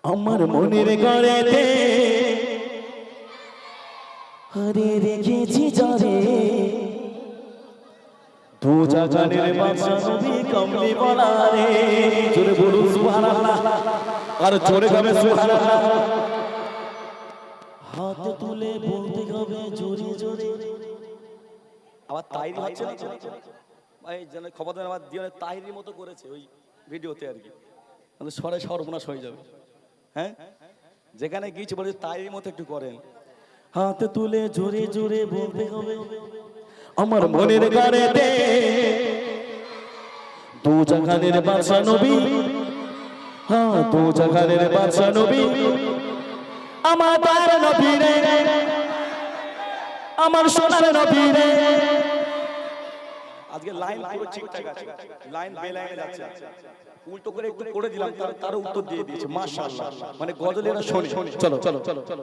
আমার মনের ঘরেতে আরে রেখেছি যারে দু জাগানের বাদশা নবী কমলি বলা রে জোরে বলুন সুবহানাল্লাহ আর জোরে গাবে সুবহানাল্লাহ হাত তুলে বলতে হবে জোরে জোরে আবার তাইরি হচ্ছে না ভাই জানেন খবর দেন আবার দিওনে তাইরির মতো করেছে ওই ভিডিওতে আর কি মানে সরে সর্বনাশ হয়ে যাবে হ্যাঁ যেখানে গিয়েছে বলে তাইরির মতো একটু করেন হাত তুলে জোরে জোরে বলতে হবে আমার মনের গানেতে দু জাহানের বাদশা নবী হ্যাঁ দু জাহানের বাদশা নবী আমার তার নবী রে আমার সোনার নবী রে আজকে লাইন পুরো ঠিকঠাক আছে লাইন বেলাইনে যাচ্ছে উল্টো করে একটু করে দিলাম তার উত্তর দিয়ে দিয়েছে মাশাআল্লাহ মানে গজলেরা শোনে চলো চলো চলো চলো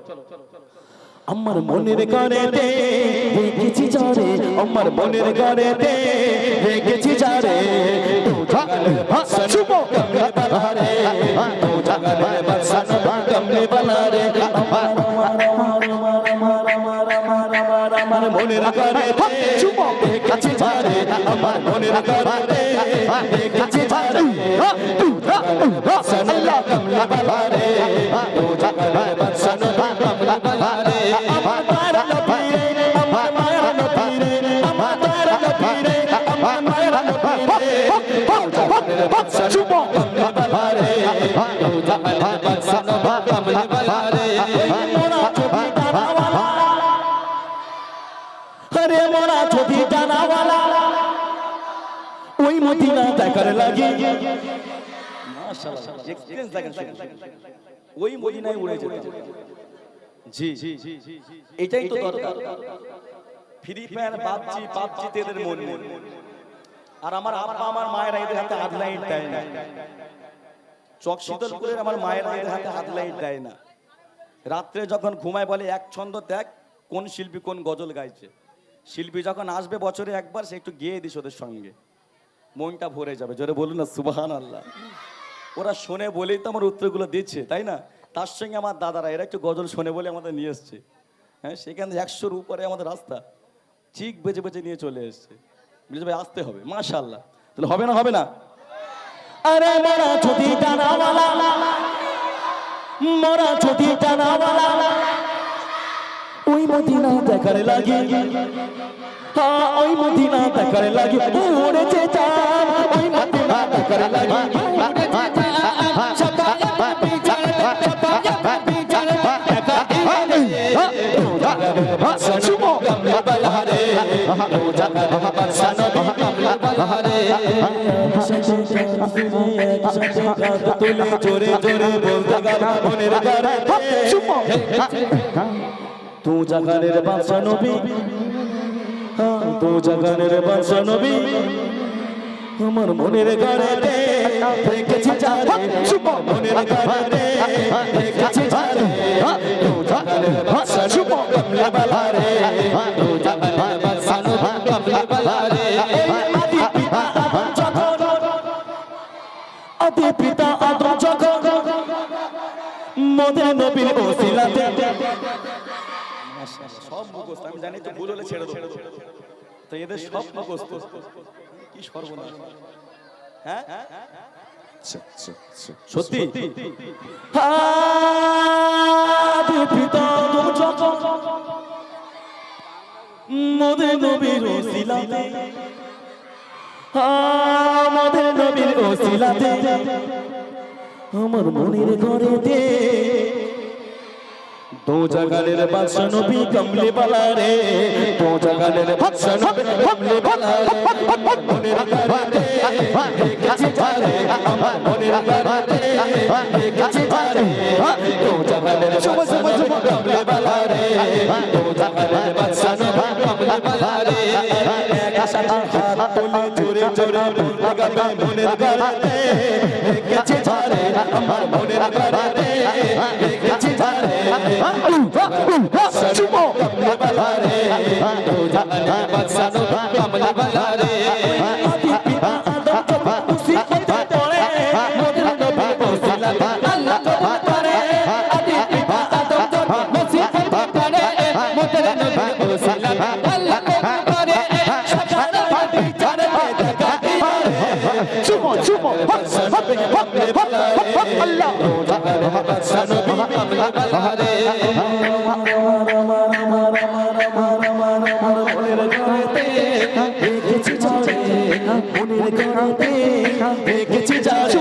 আমার মনের গানেতে রেখেছি যারে আমার মনের গানেতে রেখেছি যারে দু জাগানের বাদশা নবী কমলি বালা রে দু জাগানের বাদশা নবী কমলি বালা রে আমার মনের গানেতে রেখেছি যারে আমার মনের গানেতে রেখেছি যারে দু জাগানের বাদশা নবী কমলি বালা রে দু জাগানের বাদশা নবী কমলি বালা রে আমার মায়ের নবী রে আমার মায়ের নবী রে আমার মায়ের নবী রে আমার মায়ের নবী রে জাহানের বাদশা নবী কমলি বালা রে জাহানের বাদশা নবী কমলি বালা রে মোরা ছবি ডানাওয়ালা আরে মোরা ছবি ডানাওয়ালা ওই মদিনা দেখার লাগি মাশাআল্লাহ এক্সপেরিয়েন্স দেখেন ওই মদিনায় উড়ে যেতে জি এটাই তো দরকার ফ্রি ফায়ার পাবজি এদের মন নেই আর আমার আব্বা আমার মায়ের এদের হাতে হাত লাইট দেয় না চক শীতলপুরের আমার মায়ের এদের হাতে হাত লাইট দেয় না রাত্রে যখন ঘুমায় বলে এক ছন্দ দেখ কোন শিল্পী কোন গজল গাইছে শিল্পী যখন আসবে বছরে একবার সে একটু গেয়ে দিস ওদের সঙ্গে মনটা ভরে যাবে জোরে বলুন না সুবহানাল্লাহ ওরা শোনে বলেই তো আমার উত্তরগুলো দিচ্ছে তাই না তার সঙ্গে আমার দাদারা এরা একটু গজল শোনে বলে আমাদের নিয়ে এসছে হ্যাঁ সেখানে 100-র উপরে আমাদের রাস্তা ঠিক বেজে বেজে নিয়ে চলে এসছে বুঝলে ভাই আসতে হবে মাশাআল্লাহ তাহলে হবে না হবে না আরে মোরা ছুটি টানাওয়ালা মোরা ছুটি টানাওয়ালা ওই মদিনা দেখার লাগি হ্যাঁ ওই মদিনা দেখার লাগি উড়েছে চাঁদ ওই মদিনা দেখার লাগি তুলে জোরে জোরে বলতে গেল মনের গানেতে তু জাগানের বাদশা নবী তু জাগানের বাদশা নবী আমার মনের গানেতে রেখেছি যারে মনের গানেতে রেখেছি যারে তু জাগানের বাদশা নবী কমলি বালা রে তু জাগানের বাদশা নবী কমলি বালা রে আদি পিতা আদম যখন মোদের নবীর ওসিলাতে সব মুখস্থ আমি জানি তো ভুল হলে ছেড়ে দেবো তো এদের সব মুখস্থ কি সর্বনাশ হ্যাঁ সত্যি আদি পিতা আদম যখন মোদের নবীর ওসিলাতে আমাদের নবীর ওসিলাতে আমার মনের ঘরেতে দু জাগানের বাদশা নবী কমলি বালা রে দু জাগানের বাদশা নবী কমলি বালা রে মনের ঘরেতে রেখেছি যারে আমার মনের ঘরেতে রেখেছি যারে দু জাগানের বাদশা নবী কমলি বালা রে দু জাগানের বাদশা নবী কমলি বালা রে একসাথে হাত তুলে জোরে জোরে বলতে গাবে মনের ঘরেতে রেখেছি যারে আমার মনের ঘরেতে রেখেছি যারে চুপো কমলি বালা রে দু জাগানের বাদশা নবী কমলি বালা রে আদি পিতা কমলে বালা রে আল্লাহ জাগারে বাদশা নবী কমলে বালা রে মনের ঘরেতে দেখেছি যারে মনের ঘরেতে দেখেছি যারে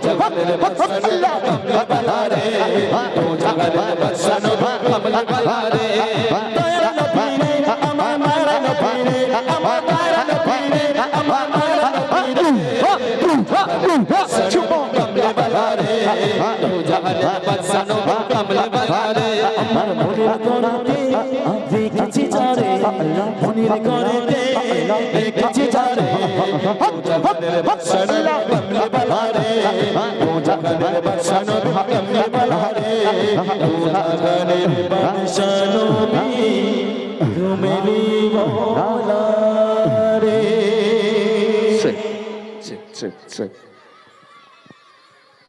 জাগারে বাদশা নবী কমলে বালা রে জাগারে বাদশা নবী কমলে বালা রে দয়াল নবী রে আমার মারা নবী রে আমার মারা নবী রে আমার মারা নবী রে কমলে বালা রে জাগারে বাদশা নবী কমলে বালা রে আমার মনের ঘরেতে দেখেছি যারে মনের ঘরেতে দেখেছি যারে জাগারে বাদশা নবী কমলে বালা রে জাগারে বাদশা নবী কমলে বালা রে জাগারে বাদশা নবী কমলে বালা রে